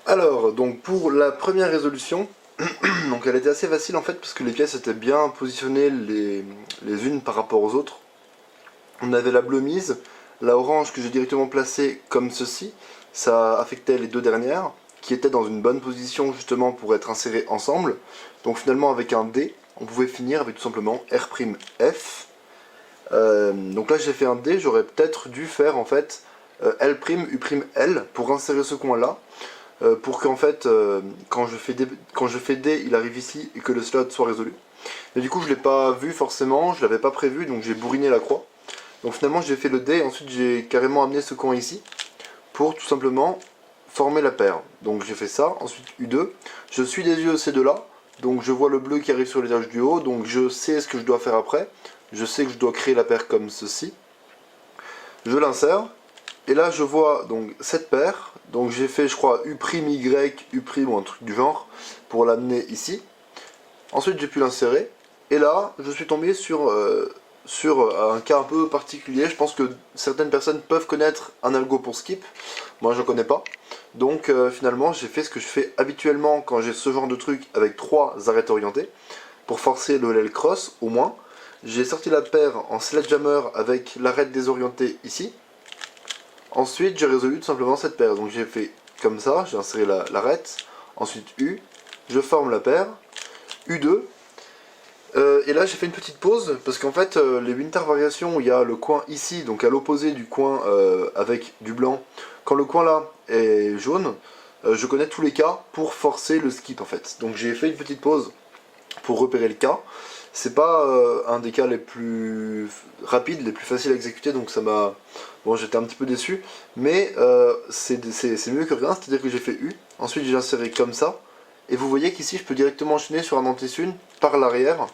Alors, donc pour la première résolution, donc elle était assez facile en fait parce que les pièces étaient bien positionnées les unes par rapport aux autres. On avait la bleue mise, la orange que j'ai directement placée comme ceci, ça affectait les deux dernières, qui étaient dans une bonne position justement pour être insérées ensemble. Donc finalement avec un D, on pouvait finir avec tout simplement R'F. Donc là j'ai fait un D, j'aurais peut-être dû faire en fait L', U'L pour insérer ce coin là. Pour qu'en fait, quand je fais D, il arrive ici et que le slot soit résolu. Mais du coup, je l'ai pas vu forcément, je l'avais pas prévu, donc j'ai bourriné la croix. Donc finalement, j'ai fait le D et ensuite j'ai carrément amené ce coin ici pour tout simplement former la paire. Donc j'ai fait ça, ensuite U2. Je suis des yeux ces deux-là, donc je vois le bleu qui arrive sur l'étage du haut, donc je sais ce que je dois faire après. Je sais que je dois créer la paire comme ceci. Je l'insère. Et là je vois donc cette paire, donc j'ai fait je crois U', Y, U' ou un truc du genre, pour l'amener ici. Ensuite j'ai pu l'insérer, et là je suis tombé sur un cas un peu particulier. Je pense que certaines personnes peuvent connaître un algo pour skip, moi je ne connais pas. Donc finalement j'ai fait ce que je fais habituellement quand j'ai ce genre de truc avec trois arêtes orientées, pour forcer le L cross au moins. J'ai sorti la paire en sledgehammer avec l'arête désorientée ici. Ensuite, j'ai résolu tout simplement cette paire. Donc j'ai fait comme ça, j'ai inséré l'arête, ensuite U, je forme la paire, U2, et là j'ai fait une petite pause, parce qu'en fait, les winter variations où il y a le coin ici, donc à l'opposé du coin avec du blanc, quand le coin là est jaune, je connais tous les cas pour forcer le skip en fait. Donc j'ai fait une petite pause pour repérer le cas. C'est pas un des cas les plus rapides, les plus faciles à exécuter, donc ça m'a... Bon, j'étais un petit peu déçu, mais c'est mieux que rien, c'est-à-dire que j'ai fait U, ensuite j'ai inséré comme ça, et vous voyez qu'ici je peux directement enchaîner sur un anti-sun par l'arrière,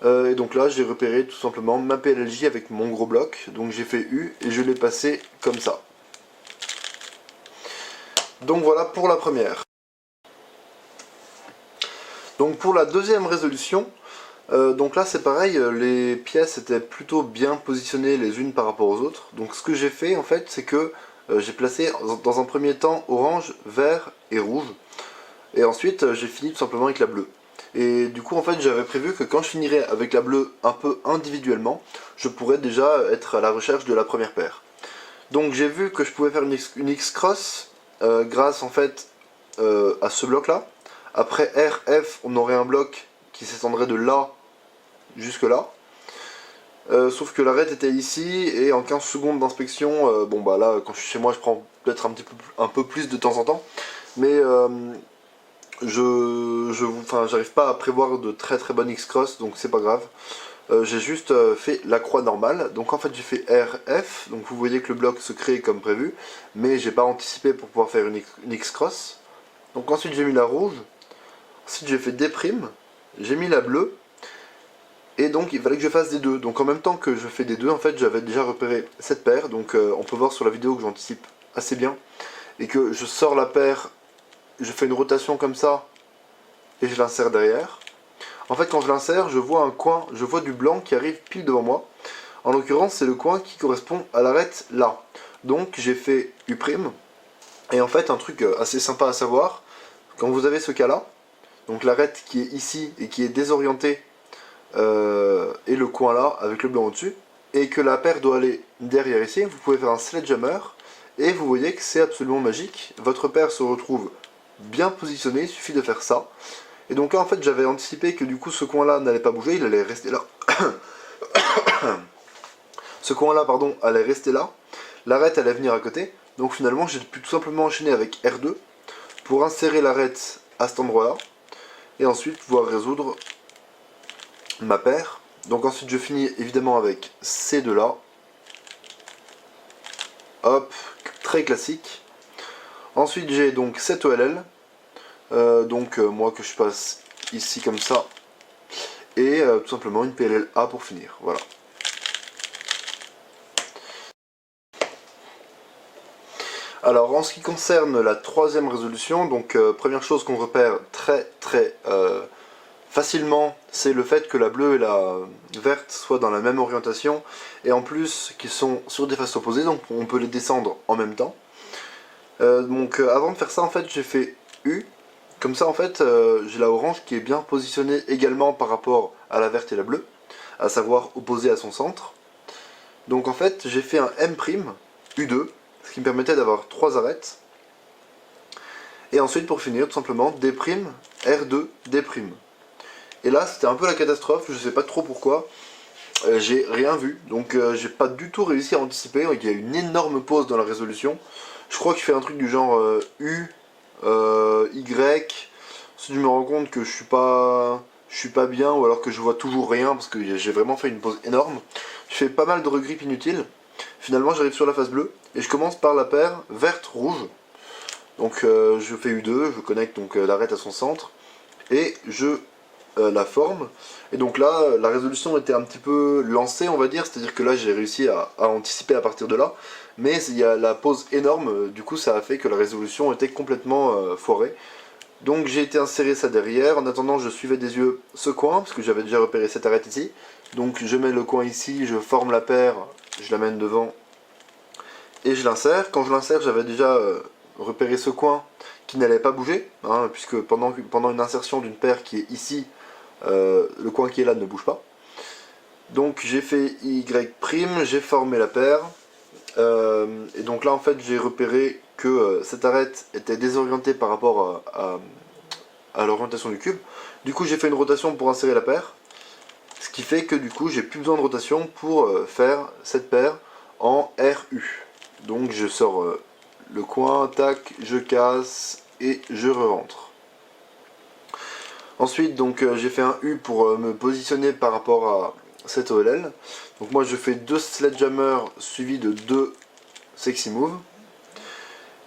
et donc là j'ai repéré tout simplement ma PLLJ avec mon gros bloc, donc j'ai fait U, et je l'ai passé comme ça. Donc voilà pour la première. Donc pour la deuxième résolution, donc là c'est pareil, les pièces étaient plutôt bien positionnées les unes par rapport aux autres. Donc ce que j'ai fait en fait, c'est que j'ai placé dans un premier temps orange, vert et rouge. Et ensuite j'ai fini tout simplement avec la bleue. Et du coup en fait j'avais prévu que quand je finirais avec la bleue un peu individuellement, je pourrais déjà être à la recherche de la première paire. Donc j'ai vu que je pouvais faire une X-cross grâce en fait à ce bloc là. Après R, F, on aurait un bloc qui s'étendrait de là jusque là. Sauf que l'arête était ici et en 15 secondes d'inspection, bon bah là quand je suis chez moi je prends peut-être un peu plus de temps en temps, mais j'arrive pas à prévoir de très très bonne X-cross donc c'est pas grave. J'ai juste fait la croix normale, donc en fait j'ai fait RF, donc vous voyez que le bloc se crée comme prévu, mais j'ai pas anticipé pour pouvoir faire une X-cross. Donc ensuite j'ai mis la rouge, ensuite j'ai fait D', j'ai mis la bleue, et donc il fallait que je fasse des deux. Donc en même temps que je fais des deux, en fait j'avais déjà repéré cette paire, donc on peut voir sur la vidéo que j'anticipe assez bien, et que je sors la paire, je fais une rotation comme ça, et je l'insère derrière. En fait quand je l'insère, je vois un coin, je vois du blanc qui arrive pile devant moi. En l'occurrence c'est le coin qui correspond à l'arête là. Donc j'ai fait U', et en fait un truc assez sympa à savoir, quand vous avez ce cas là, donc l'arête qui est ici et qui est désorientée, et le coin là avec le blanc au-dessus, et que la paire doit aller derrière ici, vous pouvez faire un sledgehammer, et vous voyez que c'est absolument magique, votre paire se retrouve bien positionnée, il suffit de faire ça. Et donc là en fait j'avais anticipé que du coup ce coin là n'allait pas bouger, il allait rester là. Ce coin là pardon allait rester là, l'arête allait venir à côté, donc finalement j'ai pu tout simplement enchaîner avec R2 pour insérer l'arête à cet endroit là, et ensuite pouvoir résoudre ma paire. Donc ensuite je finis évidemment avec ces deux là. Hop, très classique. Ensuite j'ai donc cette OLL. Moi que je passe ici comme ça. Et tout simplement une PLL-A pour finir. Voilà. Alors en ce qui concerne la troisième résolution, donc première chose qu'on repère très facilement, c'est le fait que la bleue et la verte soient dans la même orientation, et en plus qu'ils sont sur des faces opposées, donc on peut les descendre en même temps. Avant de faire ça en fait j'ai fait U. Comme ça en fait j'ai la orange qui est bien positionnée également par rapport à la verte et la bleue, à savoir opposée à son centre. Donc en fait j'ai fait un M', U2, ce qui me permettait d'avoir 3 arêtes. Et ensuite pour finir tout simplement D', R2, D'. Et là c'était un peu la catastrophe, je sais pas trop pourquoi. J'ai rien vu, donc j'ai pas du tout réussi à anticiper. Il y a une énorme pause dans la résolution. Je crois qu'il fait un truc du genre U, Y. Ensuite je me rends compte que je suis pas bien, ou alors que je vois toujours rien parce que j'ai vraiment fait une pause énorme. Je fais pas mal de regrips inutiles. Finalement j'arrive sur la phase bleue et je commence par la paire verte-rouge. Donc je fais U2, je connecte donc l'arête à son centre et je la forme. Et donc là, la résolution était un petit peu lancée, on va dire, c'est-à-dire que là j'ai réussi à anticiper à partir de là, mais il y a la pause énorme, du coup ça a fait que la résolution était complètement foirée. Donc j'ai été insérer ça derrière, en attendant je suivais des yeux ce coin, parce que j'avais déjà repéré cette arête ici. Donc je mets le coin ici, je forme la paire, je l'amène devant, et je l'insère. Quand je l'insère, j'avais déjà repéré ce coin qui n'allait pas bouger, hein, puisque pendant une insertion d'une paire qui est ici, le coin qui est là ne bouge pas. Donc j'ai fait Y', j'ai formé la paire. Et donc là en fait j'ai repéré que cette arête était désorientée par rapport à l'orientation du cube. Du coup j'ai fait une rotation pour insérer la paire. Ce qui fait que du coup j'ai plus besoin de rotation pour faire cette paire en RU. Donc je sors le coin, tac, je casse et je re-rentre. Ensuite, donc j'ai fait un U pour me positionner par rapport à cette OLL. Donc moi je fais 2 sledgehammer suivis de 2 sexy move.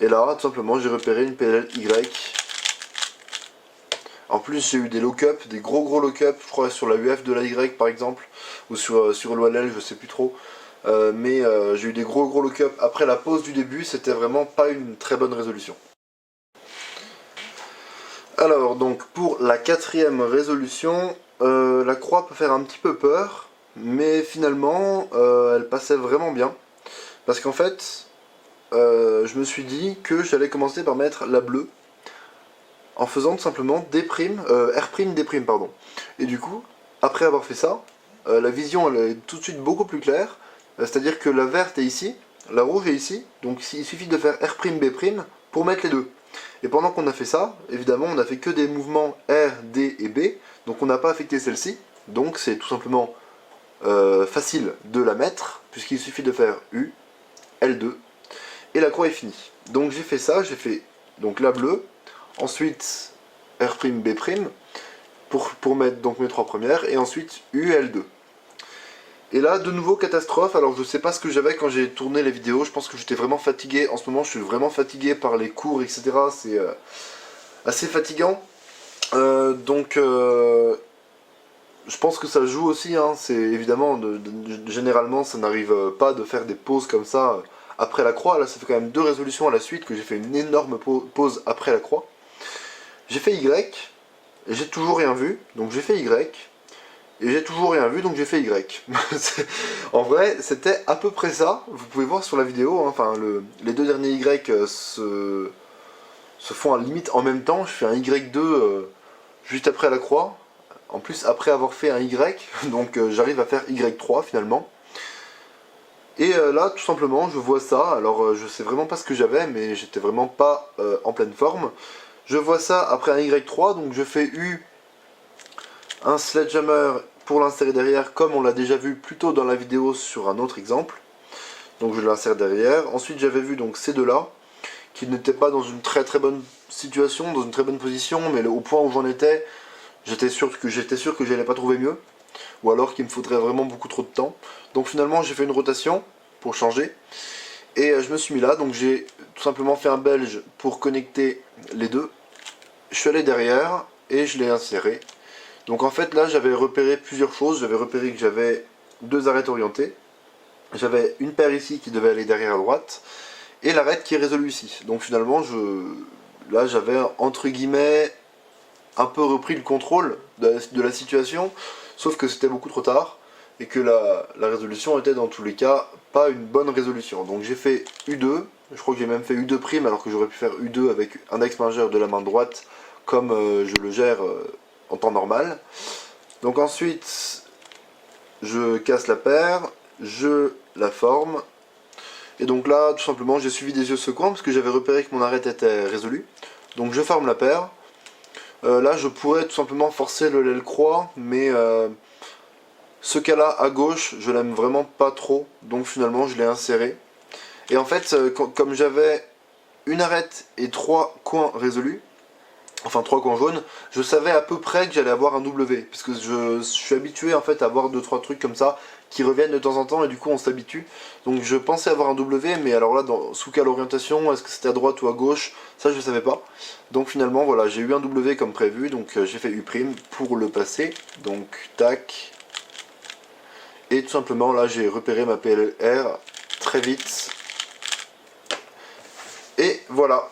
Et là, tout simplement, j'ai repéré une PLL Y. En plus, j'ai eu des lock-up, des gros lock-up, je crois sur la UF de la Y par exemple, ou sur l'OLL, je sais plus trop. Mais j'ai eu des gros lock-up après la pause du début, c'était vraiment pas une très bonne résolution. Alors, donc pour la 4ème résolution, la croix peut faire un petit peu peur, mais finalement, elle passait vraiment bien. Parce qu'en fait, je me suis dit que j'allais commencer par mettre la bleue, en faisant tout simplement R', D', pardon. Et du coup, après avoir fait ça, la vision elle est tout de suite beaucoup plus claire, c'est-à-dire que la verte est ici, la rouge est ici, donc il suffit de faire R', B' pour mettre les deux. Et pendant qu'on a fait ça, évidemment, on n'a fait que des mouvements R, D et B, donc on n'a pas affecté celle-ci, donc c'est tout simplement facile de la mettre, puisqu'il suffit de faire U, L2, et la croix est finie. Donc j'ai fait ça, j'ai fait donc la bleue, ensuite R', B', pour mettre donc mes 3 premières, et ensuite U, L2. Et là, de nouveau, catastrophe. Alors, je sais pas ce que j'avais quand j'ai tourné les vidéos. Je pense que j'étais vraiment fatigué. En ce moment, je suis vraiment fatigué par les cours, etc. C'est assez fatigant. Je pense que ça joue aussi. Hein. C'est évidemment, généralement, ça n'arrive pas de faire des pauses comme ça après la croix. Là, ça fait quand même 2 résolutions à la suite que j'ai fait une énorme pause après la croix. J'ai fait Y, et j'ai toujours rien vu. Donc, j'ai fait Y. Et j'ai toujours rien vu, donc j'ai fait Y. En vrai, c'était à peu près ça. Vous pouvez voir sur la vidéo, hein, enfin, les 2 derniers Y se font à la limite en même temps. Je fais un Y2 juste après la croix. En plus, après avoir fait un Y, donc j'arrive à faire Y3 finalement. Et là, tout simplement, je vois ça. Alors, je sais vraiment pas ce que j'avais, mais j'étais vraiment pas en pleine forme. Je vois ça après un Y3, donc je fais U, un sledgehammer pour l'insérer derrière, comme on l'a déjà vu plus tôt dans la vidéo sur un autre exemple. Donc je l'insère derrière. Ensuite j'avais vu donc ces deux-là, qui n'étaient pas dans une très bonne situation, dans une très bonne position, mais au point où j'en étais, j'étais sûr que j'allais pas trouver mieux, ou alors qu'il me faudrait vraiment beaucoup trop de temps. Donc finalement j'ai fait une rotation pour changer, et je me suis mis là, donc j'ai tout simplement fait un belge pour connecter les deux. Je suis allé derrière, et je l'ai inséré. Donc en fait là j'avais repéré plusieurs choses, j'avais repéré que j'avais 2 arêtes orientées, j'avais une paire ici qui devait aller derrière à droite, et l'arête qui est résolue ici. Donc finalement là j'avais entre guillemets un peu repris le contrôle de la situation, sauf que c'était beaucoup trop tard, et que la résolution était dans tous les cas pas une bonne résolution. Donc j'ai fait U2, je crois que j'ai même fait U2' alors que j'aurais pu faire U2 avec index majeur de la main droite comme je le gère en temps normal. Donc ensuite je casse la paire, je la forme. Et donc là tout simplement j'ai suivi des yeux ce coin parce que j'avais repéré que mon arête était résolue. Donc je forme la paire. Là je pourrais tout simplement forcer le l'aile croix, mais ce cas-là à gauche je l'aime vraiment pas trop, donc finalement je l'ai inséré. Et en fait comme j'avais une arête et 3 coins résolus, enfin 3 coins jaunes, je savais à peu près que j'allais avoir un W, parce que je suis habitué en fait à avoir 2-3 trucs comme ça qui reviennent de temps en temps et du coup on s'habitue. Donc je pensais avoir un W, mais alors là sous quelle orientation, est-ce que c'était à droite ou à gauche, ça je savais pas. Donc finalement voilà, j'ai eu un W comme prévu, donc j'ai fait U' pour le passer, donc tac. Et tout simplement là j'ai repéré ma PLR très vite. Et voilà.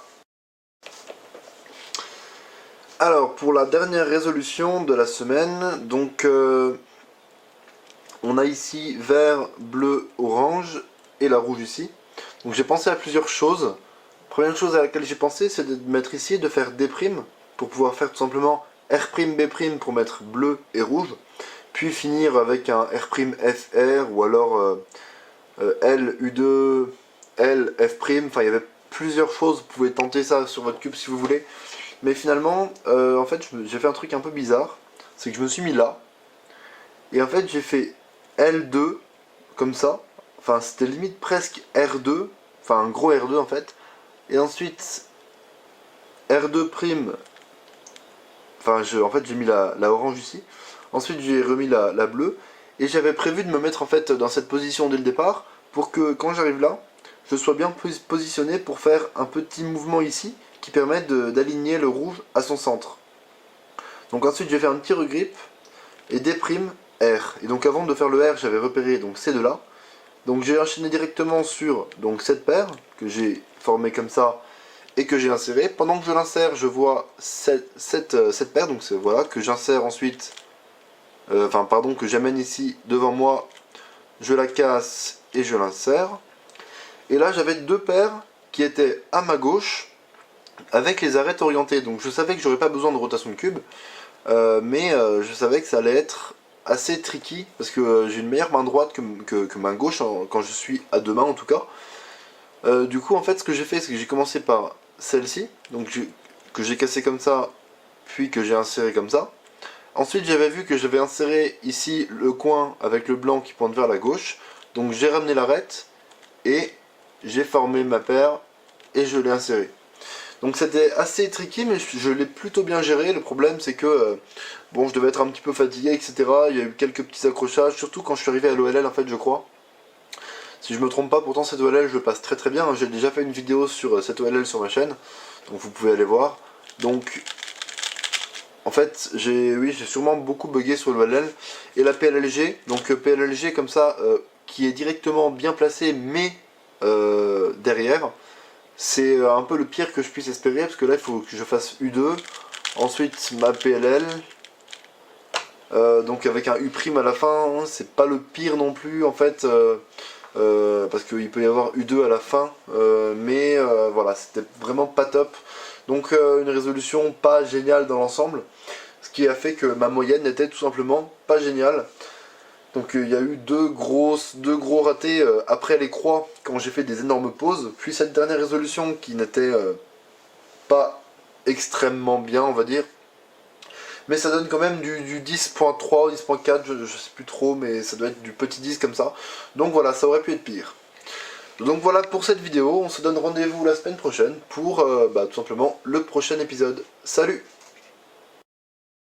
Alors pour la dernière résolution de la semaine, donc on a ici vert, bleu, orange et la rouge ici. Donc j'ai pensé à plusieurs choses. Première chose à laquelle j'ai pensé, c'est de mettre ici, de faire D' pour pouvoir faire tout simplement R', B' pour mettre bleu et rouge. Puis finir avec un R' FR ou alors L, U2, L, F'. Enfin il y avait plusieurs choses, vous pouvez tenter ça sur votre cube si vous voulez. Mais finalement, en fait j'ai fait un truc un peu bizarre. C'est que je me suis mis là. Et en fait j'ai fait L2 comme ça, enfin c'était limite presque R2, enfin un gros R2 en fait, et ensuite R2', enfin en fait j'ai mis la orange ici, ensuite j'ai remis la bleue, et j'avais prévu de me mettre en fait dans cette position dès le départ, pour que quand j'arrive là, je sois bien positionné pour faire un petit mouvement ici, qui permet d'aligner le rouge à son centre. Donc ensuite j'ai fait un petit regrip, et D', R. Et donc avant de faire le R, j'avais repéré donc ces deux-là. Donc j'ai enchaîné directement sur donc cette paire que j'ai formée comme ça et que j'ai insérée. Pendant que je l'insère, je vois cette paire, donc voilà, que j'insère ensuite, enfin pardon, que j'amène ici devant moi, je la casse et je l'insère. Et là j'avais deux paires qui étaient à ma gauche avec les arêtes orientées. Donc je savais que j'aurais pas besoin de rotation de cube, mais je savais que ça allait être assez tricky parce que j'ai une meilleure main droite que main gauche quand je suis à deux mains en tout cas. Du coup en fait ce que j'ai fait c'est que j'ai commencé par celle-ci, donc que j'ai cassé comme ça, puis que j'ai inséré comme ça. Ensuite j'avais vu que j'avais inséré ici le coin avec le blanc qui pointe vers la gauche, donc j'ai ramené l'arête et j'ai formé ma paire et je l'ai inséré. Donc c'était assez tricky, mais je l'ai plutôt bien géré. Le problème c'est que bon, je devais être un petit peu fatigué, etc. Il y a eu quelques petits accrochages, surtout quand je suis arrivé à l'OLL en fait, je crois. Si je me trompe pas, pourtant cette OLL je le passe très très bien. J'ai déjà fait une vidéo sur cette OLL sur ma chaîne, donc vous pouvez aller voir. Donc en fait j'ai sûrement beaucoup bugué sur l'OLL. Et la PLLG, donc PLLG comme ça, qui est directement bien placée mais derrière. C'est un peu le pire que je puisse espérer, parce que là il faut que je fasse U2, ensuite ma PLL, donc avec un U' à la fin, hein, c'est pas le pire non plus en fait, parce qu'il peut y avoir U2 à la fin, mais voilà, c'était vraiment pas top. Donc une résolution pas géniale dans l'ensemble, ce qui a fait que ma moyenne n'était tout simplement pas géniale. Donc il y a eu deux gros ratés après les croix quand j'ai fait des énormes pauses, puis cette dernière résolution qui n'était pas extrêmement bien on va dire, mais ça donne quand même du 10.3, 10.4, je sais plus trop, mais ça doit être du petit 10 comme ça, donc voilà, ça aurait pu être pire. Donc voilà pour cette vidéo, on se donne rendez-vous la semaine prochaine pour tout simplement le prochain épisode. Salut!